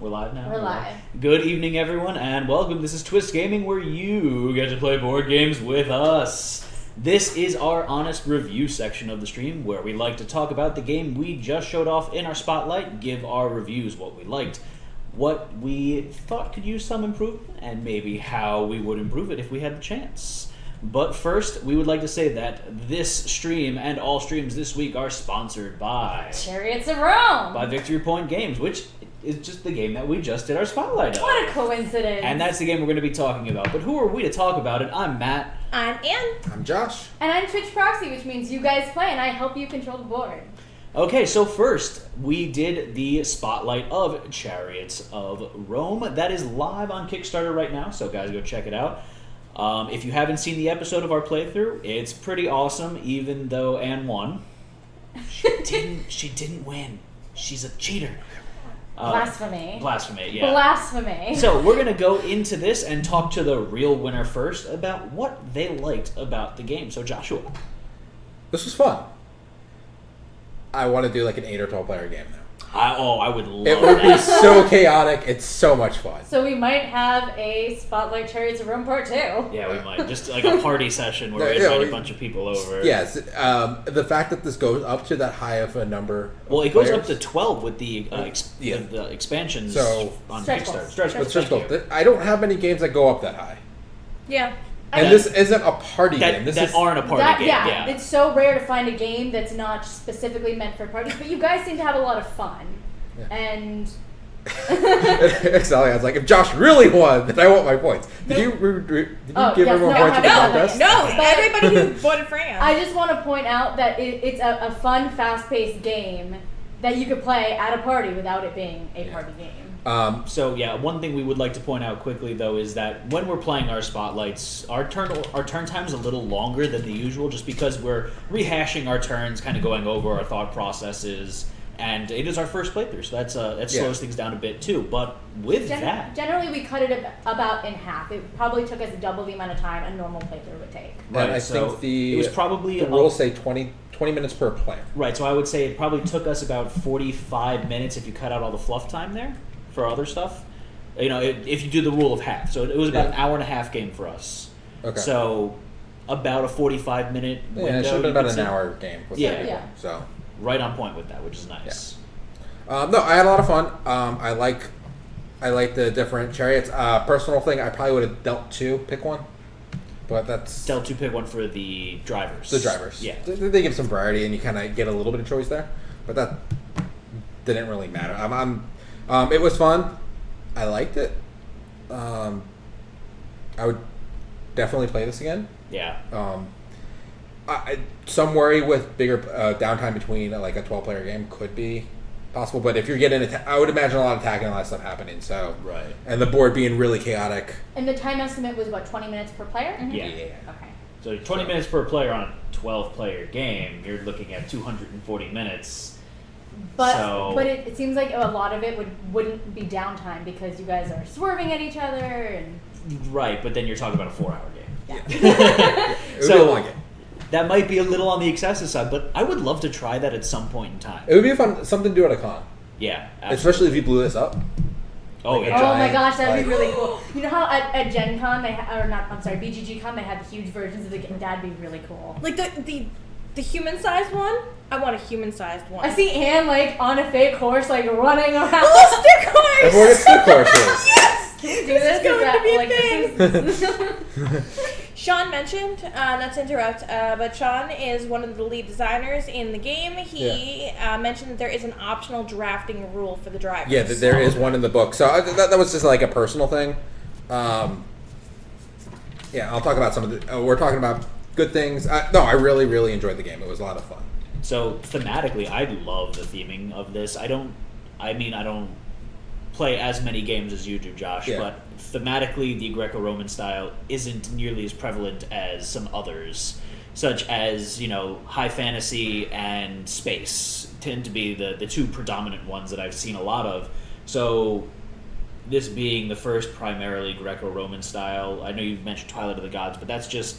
We're live now? We're live. Good evening, everyone, and welcome. This is Twist Gaming, where you get to play board games with us. This is our honest review section of the stream, where we like to talk about the game we just showed off in our spotlight, give our reviews, what we liked, what we thought could use some improvement, and maybe how we would improve it if we had the chance. But first, we would like to say that this stream and all streams this week are sponsored by Chariots of Rome! By Victory Point Games, which is just the game that we just did our spotlight of. What a coincidence! And that's the game we're going to be talking about. But who are we to talk about it? I'm Matt. I'm Ann. I'm Josh. And I'm Twitch Proxy, which means you guys play and I help you control the board. Okay, so first, we did the spotlight of Chariots of Rome. That is live on Kickstarter right now, so guys, go check it out. If you haven't seen the episode of our playthrough, it's pretty awesome, even though Anne won. She didn't win. She's a cheater. Blasphemy. Blasphemy, yeah. Blasphemy. So we're going to go into this and talk to the real winner first about what they liked about the game. So Joshua. This was fun. I want to do like an 8 or 12 player game now. I would love It would be so chaotic. It's so much fun. So we might have a Spotlight Chariots of Rome Part 2. Yeah, we might. Just like a party session where we invite a bunch of people over. Yes. The fact that this goes up to that high of a number Well, of it goes players, up to 12 with the expansions So- on Stretch Kickstarter. goals. Stretch goals, Stretch thank goals. you. I don't have many games that go up that high. Yeah. And this isn't a party game. This is aren't a party game, yeah. It's so rare to find a game that's not specifically meant for parties, but you guys seem to have a lot of fun. Yeah. And Exactly. I was like, if Josh really won, then I want my points. Did you give everyone points in the contest? No, everybody who voted for Ann. I just want to point out that it's a fun, fast-paced game that you could play at a party without it being a party game. So yeah, one thing we would like to point out quickly though is that when we're playing our spotlights, our turn time is a little longer than the usual, just because we're rehashing our turns, kind of going over our thought processes, and it is our first playthrough, so that slows things down a bit too. But with that, generally we cut it about in half. It probably took us double the amount of time a normal playthrough would take. right, And I so think it was probably the rules say 20 minutes per player. Right, so I would say it probably took us about 45 minutes if you cut out all the fluff time there for other stuff. You know, if you do the rule of half. So it was about an hour and a half game for us. Okay. So about a 45-minute window. Yeah, it should have been you could about an say. hour game. With Yeah. that people, Yeah. So. Right on point with that, which is nice. Yeah. No, I had a lot of fun. I like the different chariots. Personal thing, I probably would have dealt 2, pick one. But that's... Dealt to pick one for the drivers. The drivers. Yeah. They give some variety, and you kind of get a little bit of choice there. But that didn't really matter. It was fun. I liked it. I would definitely play this again. Yeah. Some worry with bigger downtime between like a 12-player game could be possible, but if you're getting I would imagine a lot of tagging and a lot of stuff happening. So Right. and the board being really chaotic. And the time estimate was what, 20 minutes per player? Yeah. Okay. So 20 minutes per player on a 12-player game, you're looking at 240 minutes. But it seems like a lot of it wouldn't be downtime because you guys are swerving at each other and Right, but then you're talking about a 4-hour game. It would be a long game. That might be a little on the excessive side, but I would love to try that at some point in time. It would be something to do at a con, Yeah, absolutely. especially if you blew this up. Oh, like a yeah. oh my giant, gosh, that'd be like- really cool. You know how at Gen Con BGG Con they had the huge versions of the game? That'd be really cool. Like the human-sized one? I want a human-sized one. I see Anne like on a fake horse like running around. A little stick horse! Everyone gets stick horses. Yes! Can you do This is going to be a thing. Sean mentioned, not to interrupt, but Sean is one of the lead designers in the game. He mentioned that there is an optional drafting rule for the drivers. Yeah, there is one in the book. So that was just like a personal thing. Yeah, I'll talk about some of the... we're talking about good things. No, I really, really enjoyed the game. It was a lot of fun. So thematically, I love the theming of this. I don't play as many games as you do, Josh, but thematically, the Greco-Roman style isn't nearly as prevalent as some others, such as, high fantasy and space tend to be the two predominant ones that I've seen a lot of. So this being the first primarily Greco-Roman style, I know you mentioned Twilight of the Gods, but that's just...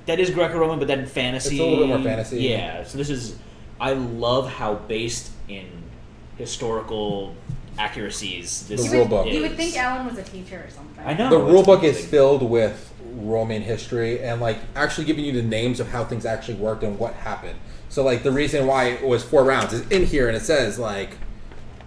That is Greco-Roman, but then fantasy... It's a little bit more fantasy. Yeah, so this is... I love how based in historical accuracies this The rulebook. is. You would think Alan was a teacher or something. I know. The it's rule book is amazing. filled with Roman history and like actually giving you the names of how things actually worked and what happened. So like the reason why it was 4 rounds is in here, and it says like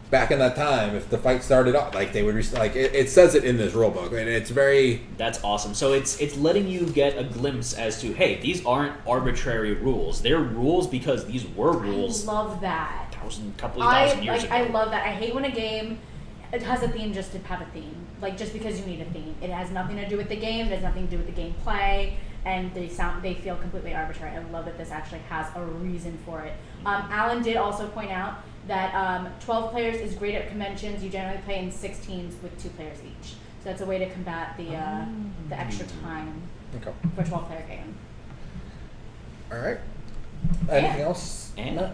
back in that time, if the fight started off, like they would it says it in this rule book, and it's very. That's awesome. So it's letting you get a glimpse as to, hey, these aren't arbitrary rules. They're rules because these were rules I love that. couple of thousand years ago. I love that. I hate when a game it has a theme just to have a theme. Like just because you need a theme. It has nothing to do with the game, it has nothing to do with the gameplay, and they feel completely arbitrary. I love that this actually has a reason for it. Alan did also point out that 12 players is great at conventions. You generally play in 16s with 2 players each. So that's a way to combat the extra time Okay. for a 12-player game. All right. Anything else? And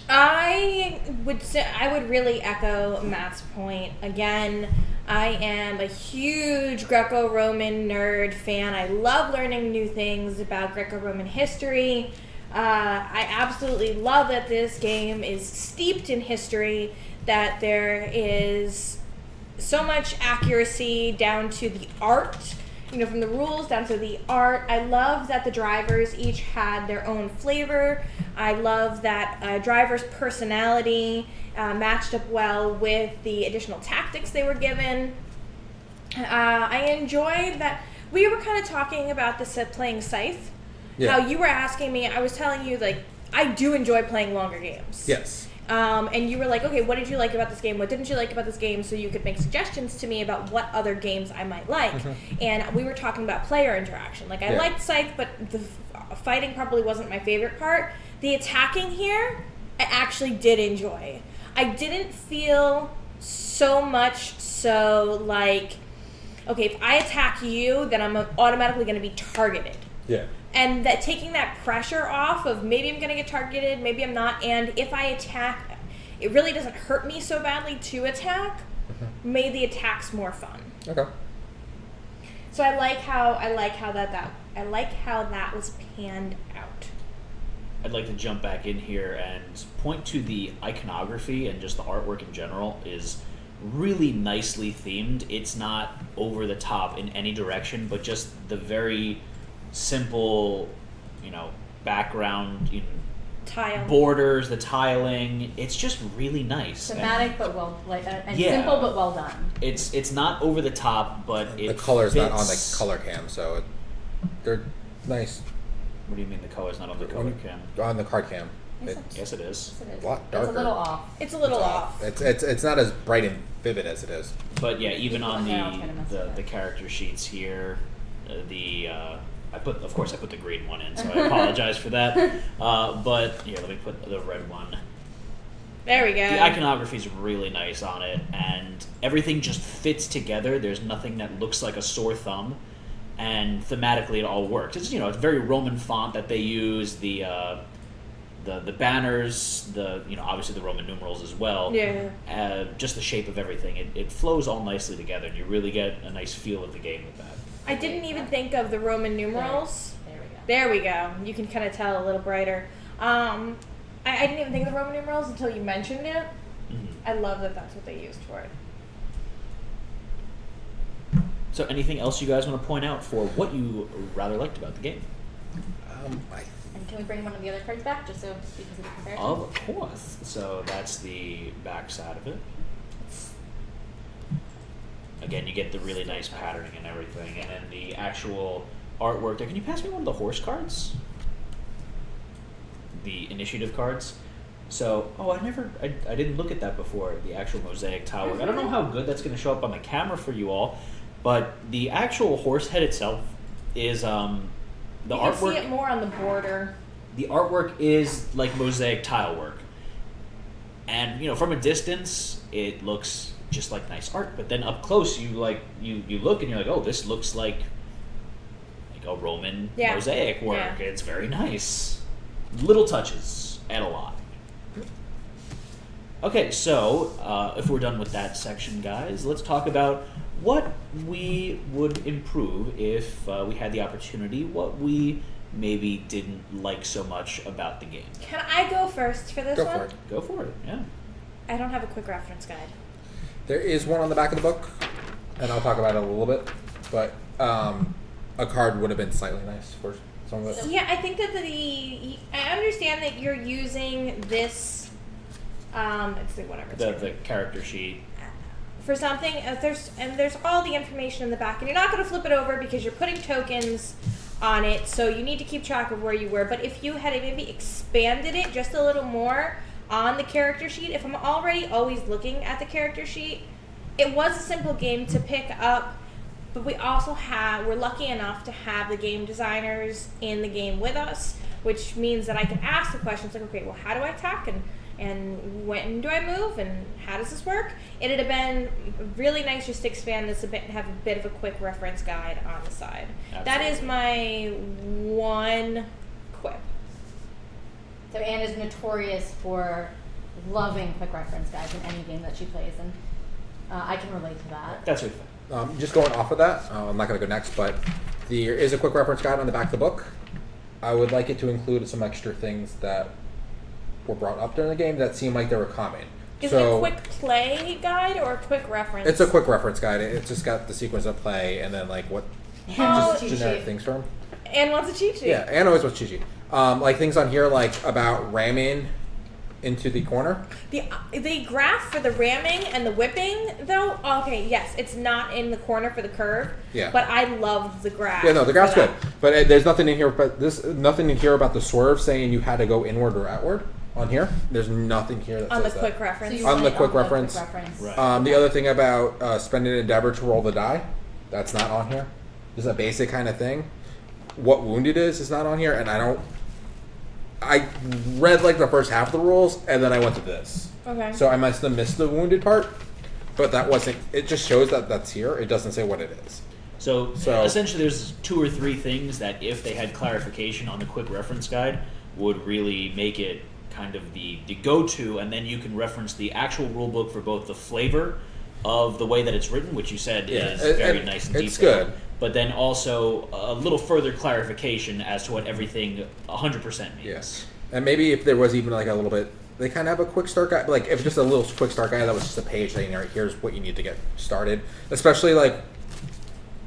I would really echo Matt's point. Again, I am a huge Greco-Roman nerd fan. I love learning new things about Greco-Roman history. I absolutely love that this game is steeped in history, that there is so much accuracy down to the art, from the rules down to the art. I love that the drivers each had their own flavor. I love that driver's personality matched up well with the additional tactics they were given. I enjoyed that we were kind of talking about this at playing Scythe. Yeah. How you were asking me, I was telling you, like, I do enjoy playing longer games. Yes. And you were like, okay, what did you like about this game? What didn't you like about this game? So you could make suggestions to me about what other games I might like. And we were talking about player interaction. Like, I liked Scythe, but the fighting probably wasn't my favorite part. The attacking here, I actually did enjoy. I didn't feel so much so like, okay, if I attack you, then I'm automatically going to be targeted. Yeah. And that taking that pressure off of maybe I'm going to get targeted, maybe I'm not, and if I attack, it really doesn't hurt me so badly to attack, made the attacks more fun. Okay. So I like how that was panned out. I'd like to jump back in here and point to the iconography and just the artwork in general is really nicely themed. It's not over the top in any direction, but just the very simple, background, Tile. borders, the tiling. It's just really nice. Thematic, but simple, but well done. It's not over the top, but The it color's not on the fits- color cam, so they're nice What do you mean the color's not on the color cam? on the card cam. Yes, It's Yes, it is. Yes, it is. a lot darker. It's a little off. It's a little off. It's not as bright and vivid as it is. But yeah, even on Yeah, I was gonna mess with the it. character sheets here, I put the green one in, so I apologize for that. But here, let me put the red one. There we go. The iconography is really nice on it, and everything just fits together. There's nothing that looks like a sore thumb, and thematically it all works. It's it's very Roman font that they use. The banners, obviously the Roman numerals as well. Yeah. Just the shape of everything. It flows all nicely together, and you really get a nice feel of the game with that. I didn't even think of the Roman numerals. There we go. There we go. You can kind of tell a little brighter. I didn't even think of the Roman numerals until you mentioned it. Mhm. I love that that's what they used for it. So anything else you guys want to point out for what you rather liked about the game? And can we bring one of the other cards back just so because of the comparison? Of course. So that's the back side of it. Again, you get the really nice patterning and everything, and then the actual artwork there. Can you pass me one of the horse cards? The initiative cards. So, I didn't look at that before, the actual mosaic tile work. I don't know how good that's going to show up on the camera for you all, but the actual horse head itself is, the You artwork. can see it more on the border. The artwork is like mosaic tile work. And, from a distance, it looks just like nice art. But then up close, you look and you're like, oh, this looks like a Roman mosaic work. Yeah. It's very nice. Little touches, and a lot. Okay, so if we're done with that section, guys, let's talk about what we would improve if we had the opportunity, what we maybe didn't like so much about the game. Can I go first for this Go one? for it. Go for it, yeah. I don't have a quick reference guide. There is one on the back of the book, and I'll talk about it a little bit. But a card would have been slightly nice for some of it. Yeah, I think that I understand that you're using this. Let's see, whatever. The character sheet. For something, there's all the information in the back, and you're not going to flip it over because you're putting tokens on it, so you need to keep track of where you were. But if you had maybe expanded it just a little more on the character sheet, if I'm already always looking at the character sheet, it was a simple game to pick up. But we're lucky enough to have the game designers in the game with us, which means that I can ask the questions like, okay, well, how do I attack, and when do I move, and how does this work? It would have been really nice just to expand this a bit and have a bit of a quick reference guide on the side. Absolutely. That is my one quip. So Anne is notorious for loving quick reference guides in any game that she plays, and I can relate to that. That's really fun. Just going off of that, I'm not going to go next, but there is a quick reference guide on the back of the book. I would like it to include some extra things that were brought up during the game that seemed like they were common. Is it a quick play guide or a quick reference? It's a quick reference guide. It's just got the sequence of play and then like what just generic things from. Anne wants a cheat sheet. Yeah, Anne always wants cheat sheet. Like things on here like about ramming into the corner. The graph for the ramming and the whipping, though, okay, yes, it's not in the corner for the curve. Yeah. But I love the graph. Yeah, no, the graph's good. But there's nothing in here. Nothing in here about the swerve saying you had to go inward or outward. On here, there's nothing here that on says the that. quick reference. On the quick reference. Right. The other thing about spend an endeavor to roll the die, that's not on here. Just a basic kind of thing. What wounded is not on here, and I read like the first half of the rules, and then I went to this. Okay. So I must have missed the wounded part, but that wasn't. It just shows that that's here. It doesn't say what it is. So essentially, there's 2 or 3 things that if they had clarification on the quick reference guide would really make it kind of the go-to, and then you can reference the actual rule book for both the flavor of the way that it's written, which you said is very nice and detailed. It's good. But then also a little further clarification as to what everything 100% means. Yes. And maybe if there was even like a little bit, they kind of have a quick start guide. Like if just a little quick start guide that was just a page saying, all right, here's what you need to get started. Especially like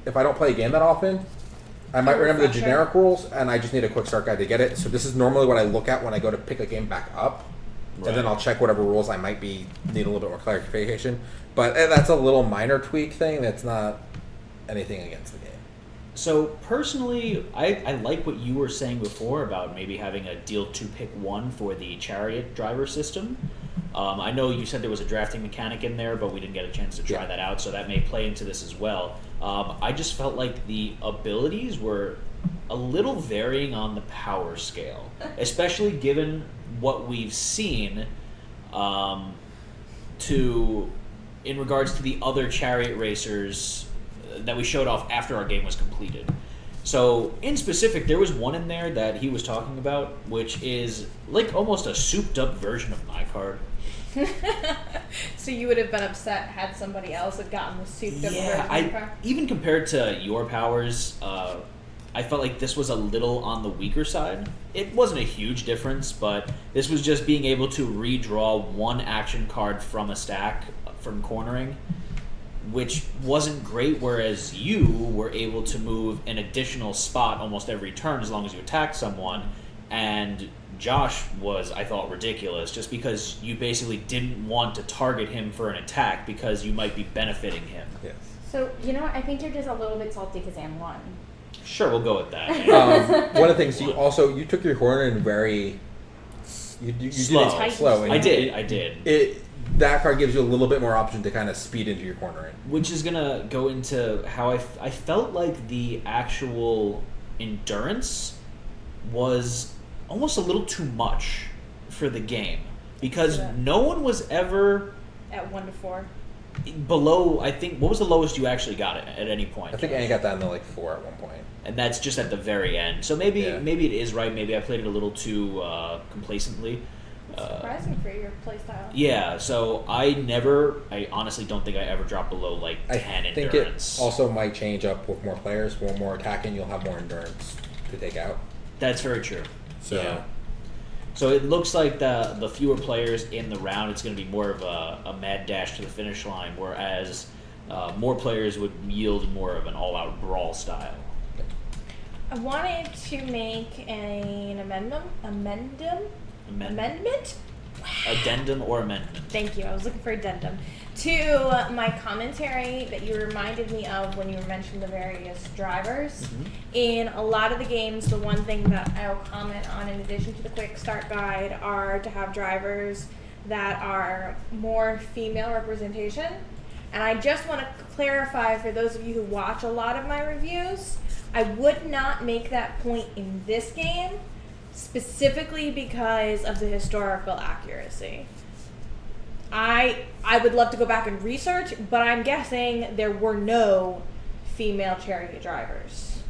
if I don't play a game that often, I might remember the generic rules, and I just need a quick start guide to get it. So this is normally what I look at when I go to pick a game back up, and then I'll check whatever rules I might need a little bit more clarification. But that's a little minor tweak thing. That's not anything against the game. So personally, I like what you were saying before about maybe having a deal 2 pick 1 for the chariot driver system. I know you said there was a drafting mechanic in there, but we didn't get a chance to try that out, so that may play into this as well. I just felt like the abilities were a little varying on the power scale, especially given what we've seen in regards to the other chariot racers that we showed off after our game was completed. So, in specific, there was one in there that he was talking about, which is like almost a souped-up version of my card. So you would have been upset had somebody else had gotten the souped-up version of your card? Even compared to your powers, I felt like this was a little on the weaker side. It wasn't a huge difference, but this was just being able to redraw 1 action card from a stack from cornering, which wasn't great, whereas you were able to move an additional spot almost every turn as long as you attacked someone, and Josh was, I thought, ridiculous, just because you basically didn't want to target him for an attack because you might be benefiting him. Yes. So, you know what? I think you're just a little bit salty because Anne won. Sure, we'll go with that. One of the things you took your corner in very you did it slow. And I did. That card gives you a little bit more option to kind of speed into your corner in. Which is gonna go into how I felt like the actual endurance was almost a little too much for the game, because no one was ever at 1 to 4 below. I think, what was the lowest you actually got it at any point? I think Annie got down to like 4 at one point, and that's just at the very end. So maybe it is right. Maybe I played it a little too complacently. Surprising for your playstyle. Yeah, so I honestly don't think I ever dropped below like 10 endurance. I think it also might change up with more players. More attacking, you'll have more endurance to take out. That's very true. So, yeah. So it looks like the fewer players in the round, it's going to be more of a mad dash to the finish line, whereas more players would yield more of an all-out brawl style. I wanted to make an amendment? Addendum or amendment. Thank you. I was looking for addendum to my commentary that you reminded me of when you were mentioning the various drivers. Mm-hmm. In a lot of the games, the one thing that I'll comment on in addition to the quick start guide are to have drivers that are more female representation. And I just want to clarify for those of you who watch a lot of my reviews, I would not make that point in this game specifically because of the historical accuracy. I would love to go back and research, but I'm guessing there were no female chariot drivers.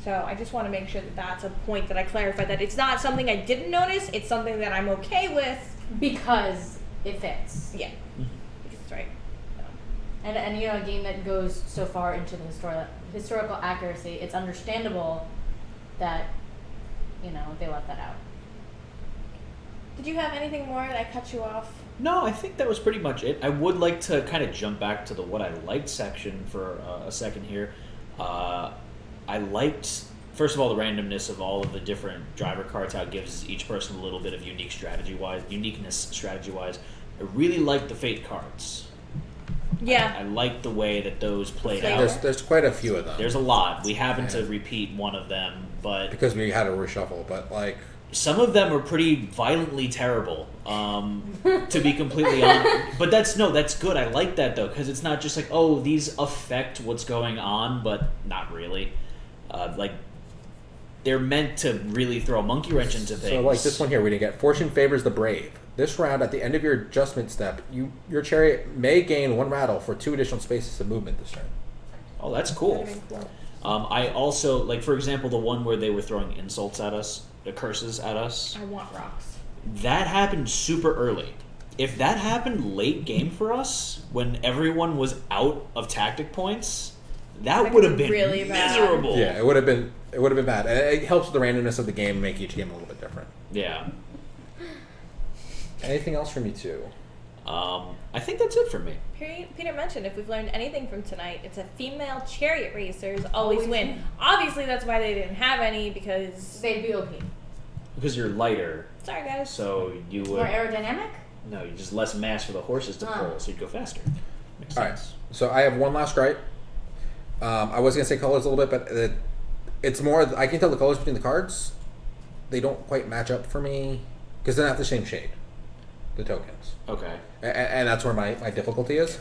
So I just want to make sure that that's a point that I clarify, that it's not something I didn't notice, it's something that I'm okay with. Because it fits. Yeah, because it's right. So. And you know, a game that goes so far into the historical accuracy, it's understandable that, you know, they left that out. Did you have anything more? Did I cut you off? No, I think that was pretty much it. I would like to kind of jump back to the what I liked section for a second here. I liked, first of all, the randomness of all of the different driver cards, how it gives each person a little bit of uniqueness strategy-wise. I really liked the fate cards. Yeah. I liked the way that those played out. There's quite a few of them. There's a lot. We happen to repeat one of them, but because we had a reshuffle, but like some of them are pretty violently terrible. To be completely honest, but that's good. I like that though, because it's not just like, oh, these affect what's going on, but not really. Like they're meant to really throw a monkey wrench into things. So like this one here, we didn't get fortune favors the brave. This round, at the end of your adjustment step, your chariot may gain 1 rattle for 2 additional spaces of movement this turn. Oh, that's cool. I also, like, for example, the one where they were throwing insults at us, the curses at us. I want rocks. That happened super early. If that happened late game for us, when everyone was out of tactic points, that would have been really miserable. bad. Yeah, it would have been bad. And it helps with the randomness of the game, make each game a little bit different. Yeah. Anything else from you two? I think that's it for me. Peter mentioned if we've learned anything from tonight, it's that female chariot racers always win. Obviously, that's why they didn't have any, because They'd be OP. Because you're lighter, sorry guys. so you would... More aerodynamic? No, you just less mass for the horses to pull, so you'd go faster. Makes All right. sense. So I have one last gripe. I was going to say colors a little bit, but it's more... I can tell the colors between the cards. They don't quite match up for me, because they're not the same shade, the tokens. Okay. And that's where my difficulty is.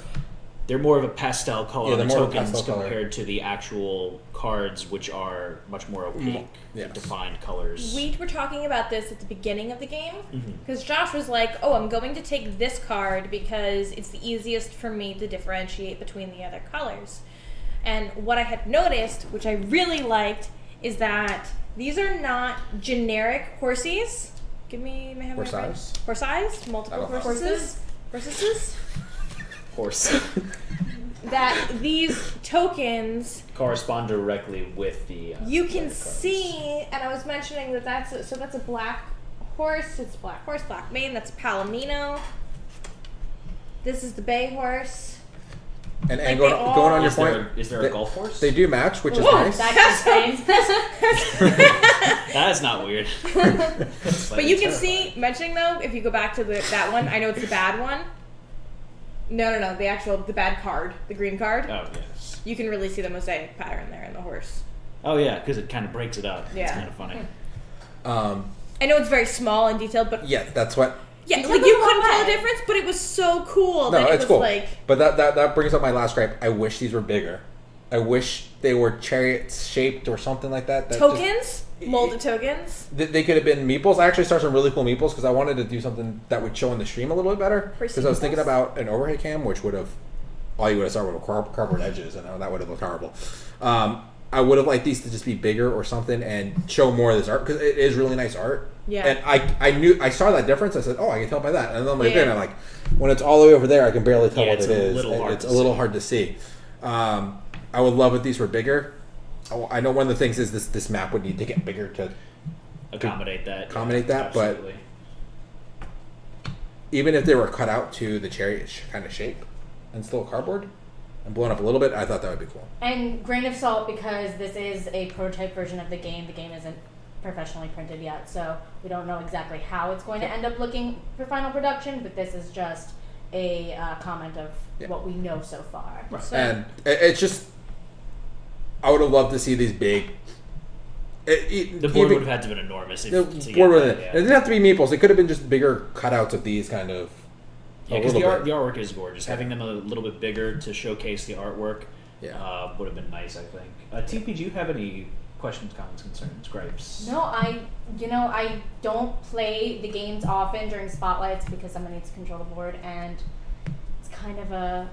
They're more of a pastel color on the they're more of a tokens pastel color. compared to the actual cards, which are much more opaque, yes. defined colors. We were talking about this at the beginning of the game, Mhm. because Josh was like, oh, I'm going to take this card because it's the easiest for me to differentiate between the other colors. And what I had noticed, which I really liked, is that these are not generic horses. Give me my Horse size? Horse size? Multiple I don't know. horses? Horses? Horse. That these tokens correspond directly with the... you the can cards. see, and I was mentioning that that's a black horse. It's black horse, black mane. That's Palomino. This is the bay horse. And Like going they all- on your Is point, there a golf horse? they do match, which is Whoa, nice. That's insane. That's not weird. But you can see, mentioning though, if you go back to that one, I know it's the bad one. No, the bad card, the green card. Oh, yes. You can really see the mosaic pattern there in the horse. Oh, yeah, because it kind of breaks it up. It's Yeah. kind of funny. I know it's very small and detailed, but Yeah, that's what... yeah, You like took you a couldn't long tell the way. difference, but it was so cool. No, that it it's was cool. like But that brings up my last gripe. I wish these were bigger. I wish they were chariots shaped or something like that. tokens, molded tokens. They could have been meeples. I actually started some really cool meeples because I wanted to do something that would show in the stream a little bit better. Because I was thinking about an overhead cam, which would have... all you would have started with cardboard edges, and that would have looked horrible. I would have liked these to just be bigger or something and show more of this art, because it is really nice art. Yeah. And I saw that difference. I said, oh, I can tell by that. And then I'm like, Yeah. I'm like, when it's all the way over there, I can barely tell Yeah, what it's it a is. little hard It's to a little see. hard to see. I would love if these were bigger. I know one of the things is this map would need to get bigger to accommodate that. But even if they were cut out to the chariot kind of shape and still cardboard and blown up a little bit, I thought that would be cool. And grain of salt, because this is a prototype version of the game. The game isn't professionally printed yet, so we don't know exactly how it's going to end up looking for final production, but this is just a comment of what we know so far. Right. So, And it's just, I would have loved to see these big. The board would have had to have been enormous. It didn't have to be meeples. It could have been just bigger cutouts of these kind of. Yeah, because the artwork is gorgeous. Having them a little bit bigger to showcase the artwork would have been nice, I think. TP, do you have any questions, comments, concerns, gripes? No, I don't play the games often during spotlights because someone needs to control the board, and it's kind of a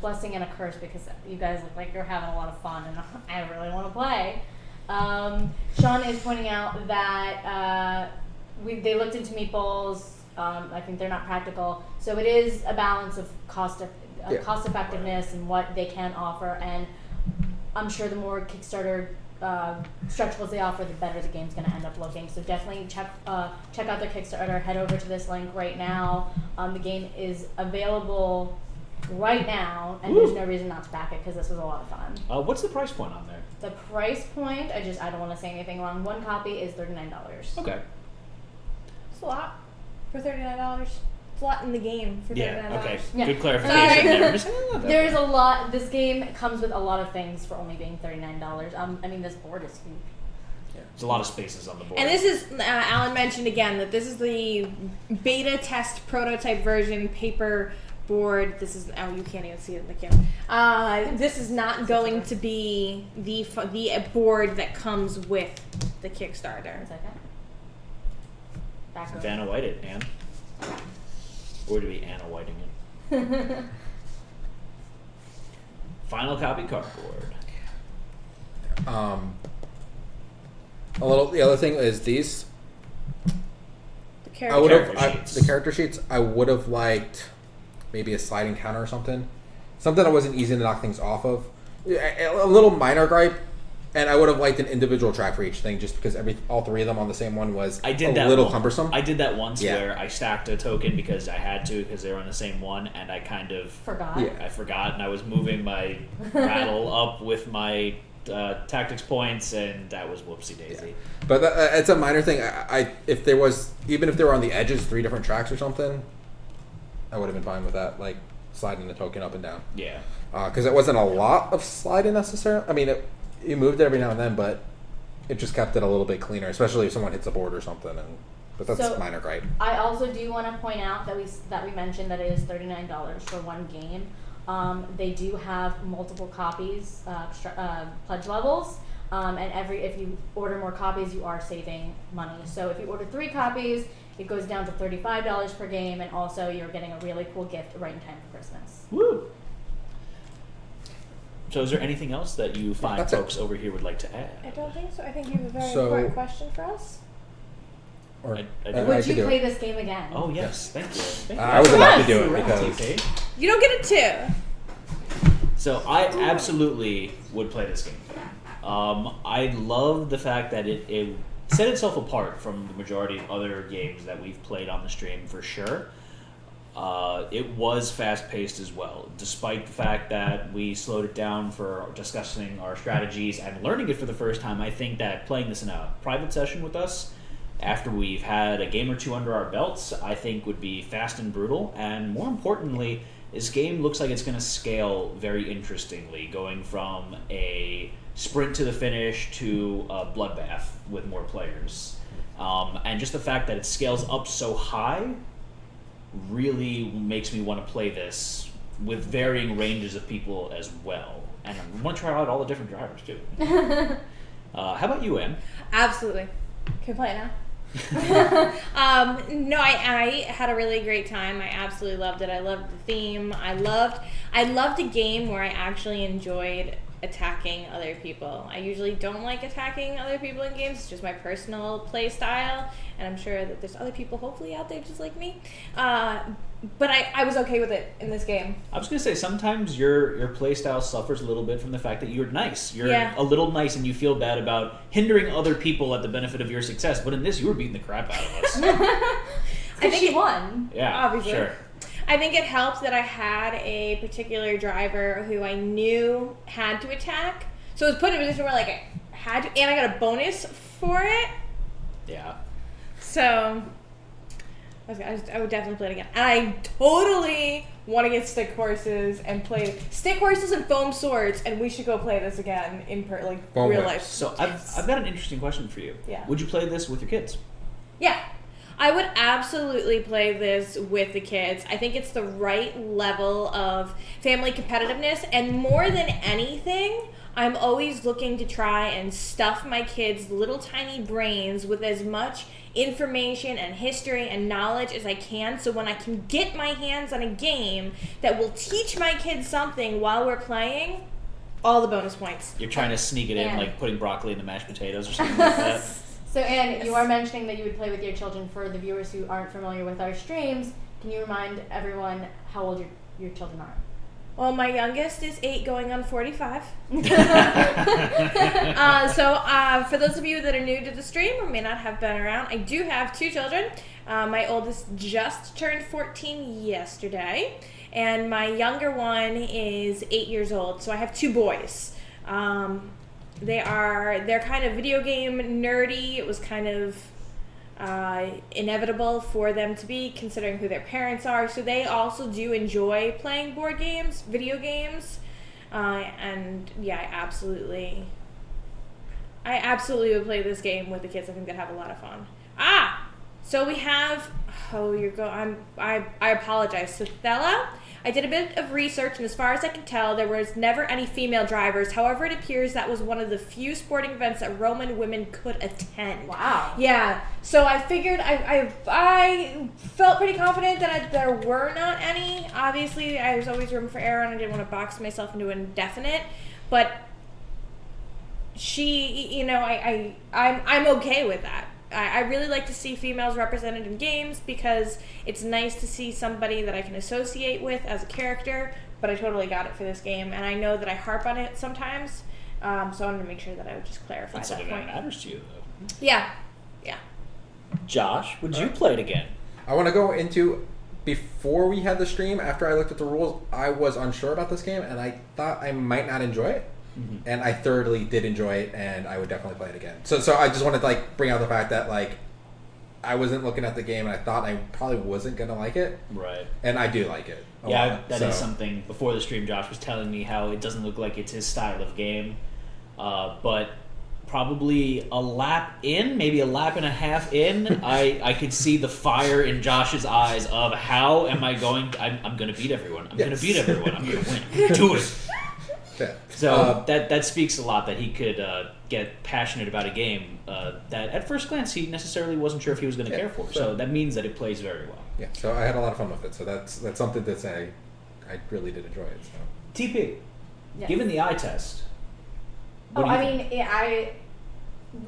blessing and a curse because you guys look like you're having a lot of fun, and I really want to play. Sean is pointing out that they looked into meeples. I think they're not practical, so it is a balance of cost effectiveness and what they can offer, and I'm sure the more Kickstarter stretch goals they offer, the better the game's going to end up looking. So definitely check out their Kickstarter. Head over to this link right now. The game is available right now, and there's no reason not to back it because this was a lot of fun. What's the price point on there? The price point, I don't want to say anything wrong. One copy is $39. Okay. It's a lot for $39. It's a lot in the game for $39. Yeah, okay. Yeah. Good clarification there. There's a lot. This game comes with a lot of things for only being $39. I mean, this board is huge. Yeah. There's a lot of spaces on the board. And this is, Alan mentioned again that this is the beta test prototype version paper board. This is, you can't even see it in the camera. This is not going to be the board that comes with the Kickstarter. 1 second. Back over. Vanna White it, Anne. Or to be Anna Whiting it. Final copy cardboard. The other thing is these. The character The character sheets. I would have liked maybe a sliding counter or something that wasn't easy to knock things off of. A little minor gripe, and I would have liked an individual track for each thing, just because all three of them on the same one was a little cumbersome. I did that once where I stacked a token because I had to, because they were on the same one, and I kind of forgot. Yeah. I forgot, and I was moving my rattle up with my tactics points, and that was whoopsie daisy. Yeah. But it's a minor thing. If they were on the edges, 3 different tracks or something, I would have been fine with that, like sliding the token up and down. Yeah. Because it wasn't a lot of sliding necessarily. I mean, you moved it every now and then, but it just kept it a little bit cleaner, especially if someone hits a board or something. But that's minor gripe. I also do want to point out that we mentioned that it is $39 for one game. They do have multiple copies, pledge levels, and if you order more copies, you are saving money. So if you order 3 copies, it goes down to $35 per game, and also you're getting a really cool gift right in time for Christmas. Woo! So is there anything else that you find folks over here would like to add? I don't think so. I think you have a very important question for us. I Would you play this game again? Oh, yes. Thank you. I was about to do it because... You don't get it too. So I absolutely would play this game again. I love the fact that it set itself apart from the majority of other games that we've played on the stream, for sure. It was fast-paced as well, despite the fact that we slowed it down for discussing our strategies and learning it for the first time. I think that playing this in a private session with us, after we've had a game or two under our belts, I think would be fast and brutal. And more importantly, this game looks like it's going to scale very interestingly, going from a sprint to the finish to a bloodbath with more players. And just the fact that it scales up so high really makes me want to play this with varying ranges of people as well. And I want to try out all the different drivers too. How about you, Em? Absolutely. Can we play it now? No, I had a really great time. I absolutely loved it. I loved the theme. I loved a game where I actually enjoyed attacking other people. I usually don't like attacking other people in games. It's just my personal play style, and I'm sure that there's other people hopefully out there just like me. But I was okay with it in this game. I was gonna say sometimes your play style suffers a little bit from the fact that you're nice. You're Yeah. a little nice, and you feel bad about hindering other people at the benefit of your success. But in this, you were beating the crap out of us. I think she won. Yeah, Obviously. sure. I think it helped that I had a particular driver who I knew had to attack. So it was put in a position where like I had to, and I got a bonus for it. Yeah. So I would definitely play it again. And I totally want to get stick horses and play stick horses and foam swords, and we should go play this again in Foam real whips. life. So I've got an interesting question for you. Yeah. Would you play this with your kids? Yeah. I would absolutely play this with the kids. I think it's the right level of family competitiveness, and more than anything, I'm always looking to try and stuff my kids' little tiny brains with as much information and history and knowledge as I can, so when I can get my hands on a game that will teach my kids something while we're playing, all the bonus points. You're trying to sneak it in, Yeah. like putting broccoli in the mashed potatoes or something like that. So, Anne, you are mentioning that you would play with your children. For the viewers who aren't familiar with our streams, can you remind everyone how old your children are? Well, my youngest is 8 going on 45. For those of you that are new to the stream or may not have been around, I do have 2 children. My oldest just turned 14 yesterday, and my younger one is 8 years old. So I have 2 boys. They're kind of video game nerdy. It was kind of inevitable for them to be, considering who their parents are. So they also do enjoy playing board games, video games, and yeah, I absolutely would play this game with the kids. I think they'd have a lot of fun. So we have. I apologize, Sothella. I did a bit of research, and as far as I can tell, there was never any female drivers. However, it appears that was one of the few sporting events that Roman women could attend. Wow. Yeah. So I figured I felt pretty confident that there were not any. Obviously, there's always room for error, and I didn't want to box myself into an indefinite. But I'm okay with that. I really like to see females represented in games because it's nice to see somebody that I can associate with as a character, but I totally got it for this game, and I know that I harp on it sometimes, so I wanted to make sure that I would just clarify That's that something that point. matters to you, though. Yeah. Josh, would you play it again? I want to go into, before we had the stream, after I looked at the rules, I was unsure about this game, and I thought I might not enjoy it. Mm-hmm. And I thoroughly did enjoy it, and I would definitely play it again. So I just wanted to bring out the fact that I wasn't looking at the game, and I thought I probably wasn't gonna like it, Right. and I do like it. a Yeah, lot, that is so. something. Before the stream, Josh was telling me how it doesn't look like it's his style of game, but probably a lap in, maybe a lap and a half in, I could see the fire in Josh's eyes of how am I going? I'm going to beat everyone. I'm going to beat everyone. I'm going to win. Do it. Yeah. So that speaks a lot that he could get passionate about a game that at first glance he necessarily wasn't sure if he was going to care for. So that means that it plays very well. Yeah. So I had a lot of fun with it. So that's something to say. I really did enjoy it. So. TP, Yes. given the eye test. what Oh, do you I think?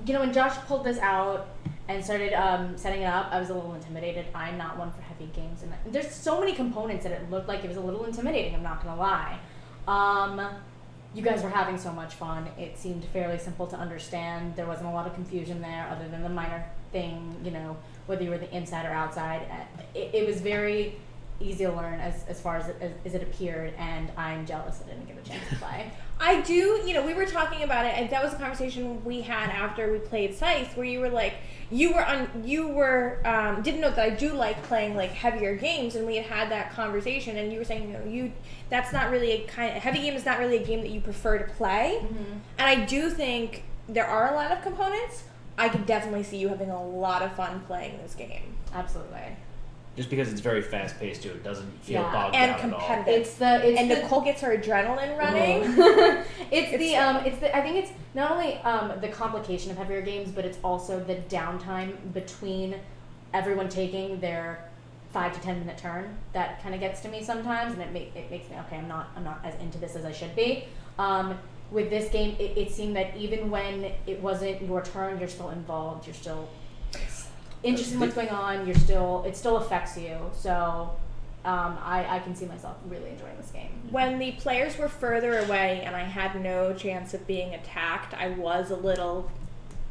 mean, when Josh pulled this out and started setting it up, I was a little intimidated. I'm not one for heavy games, and there's so many components that it looked like it was a little intimidating. I'm not gonna lie. You guys were having so much fun. It seemed fairly simple to understand. There wasn't a lot of confusion there, other than the minor thing, whether you were the inside or outside. It was very easy to learn as far as it appeared, and I'm jealous I didn't get a chance to play. I do, we were talking about it, and that was a conversation we had after we played Scythe, where you were like, didn't know that I do like playing heavier games, and we had that conversation, and you were saying, that's not really heavy game is not really a game that you prefer to play, and I do think there are a lot of components. I could definitely see you having a lot of fun playing this game. Absolutely. Just because it's very fast paced too, it doesn't feel bogged and down at all. competitive. And Nicole gets her adrenaline running. I think it's not only the complication of heavier games, but it's also the downtime between everyone taking their 5 to 10 minute turn that kind of gets to me sometimes, and it makes me okay. I'm not as into this as I should be. with this game, it seemed that even when it wasn't your turn, you're still involved. You're still interested in what's going on. It still affects you. So I can see myself really enjoying this game. When the players were further away and I had no chance of being attacked, I was a little,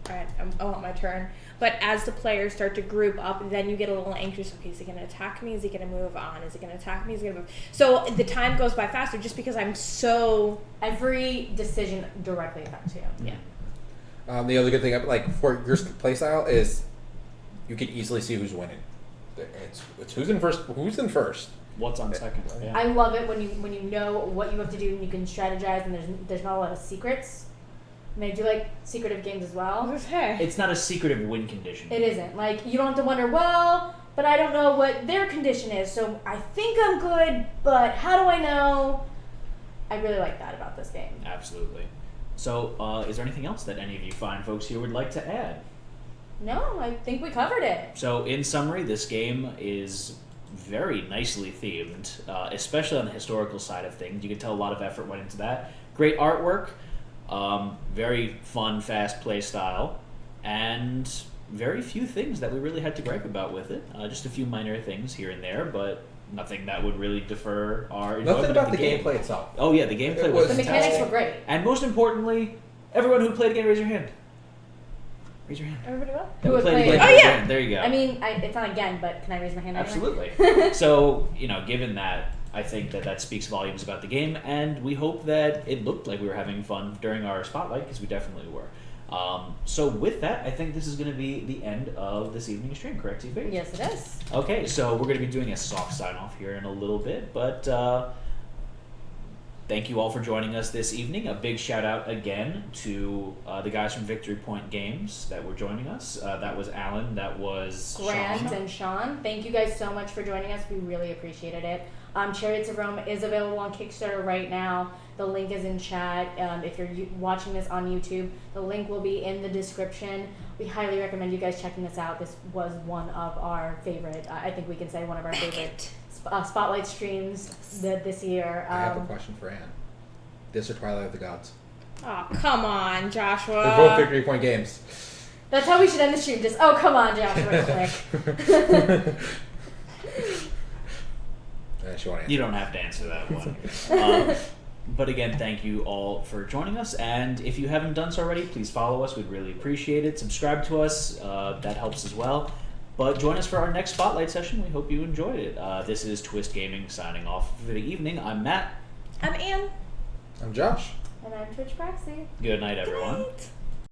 alright, I want my turn. But as the players start to group up, then you get a little anxious. Okay, is he going to attack me? Is he going to move on? Is he going to attack me? Is he going to move? So the time goes by faster just because I'm so... Every decision directly affects you. Yeah. The other good thing, like for your playstyle, is you can easily see who's winning. It's who's in first. What's on second? Yeah. I love it when you know what you have to do and you can strategize and there's not a lot of secrets. And they do like secretive games as well. It's not a secretive win condition. It isn't. Like, you don't have to wonder, well, but I don't know what their condition is, so I think I'm good, but how do I know? I really like that about this game. Absolutely. So, is there anything else that any of you fine folks here would like to add? No, I think we covered it. So, in summary, this game is very nicely themed, especially on the historical side of things. You can tell a lot of effort went into that. Great artwork. Very fun, fast play style, and very few things that we really had to gripe about with it. Just a few minor things here and there, but nothing that would really defer our enjoyment Nothing about of the game. gameplay itself. Oh yeah, the gameplay was The fantastic. mechanics were great. And most importantly, everyone who played again, raise your hand. Raise your hand. Everybody what? That Who played played? again, Oh, raise your yeah. hand. There you go. I mean, it's not again, but can I raise my hand anyway? Absolutely. So, given that, I think that speaks volumes about the game, and we hope that it looked like we were having fun during our spotlight, because we definitely were. So with that, I think this is going to be the end of this evening's stream, correct, TV? Yes, it is. Okay, so we're going to be doing a soft sign-off here in a little bit, but thank you all for joining us this evening. A big shout-out again to the guys from Victory Point Games that were joining us. That was Alan, that was Grant Sean. and Sean, thank you guys so much for joining us. We really appreciated it. Chariots of Rome is available on Kickstarter right now. The link is in chat. If you're watching this on YouTube, the link will be in the description. We highly recommend you guys checking this out. This was one of our favorite, I think we can say one of our favorite spotlight streams this year. I have a question for Anne. This or Twilight of the Gods? Oh, come on, Joshua. They're both Victory Point games. That's how we should end the stream. Just, oh, come on, Joshua, quick. She won't answer. You don't have to answer that one. But again, thank you all for joining us. And if you haven't done so already, please follow us. We'd really appreciate it. Subscribe to us. That helps as well. But join us for our next Spotlight session. We hope you enjoyed it. This is Twist Gaming signing off for the evening. I'm Matt. I'm Ann. I'm Josh. And I'm Twitch Praxi. Good night, everyone. Good night.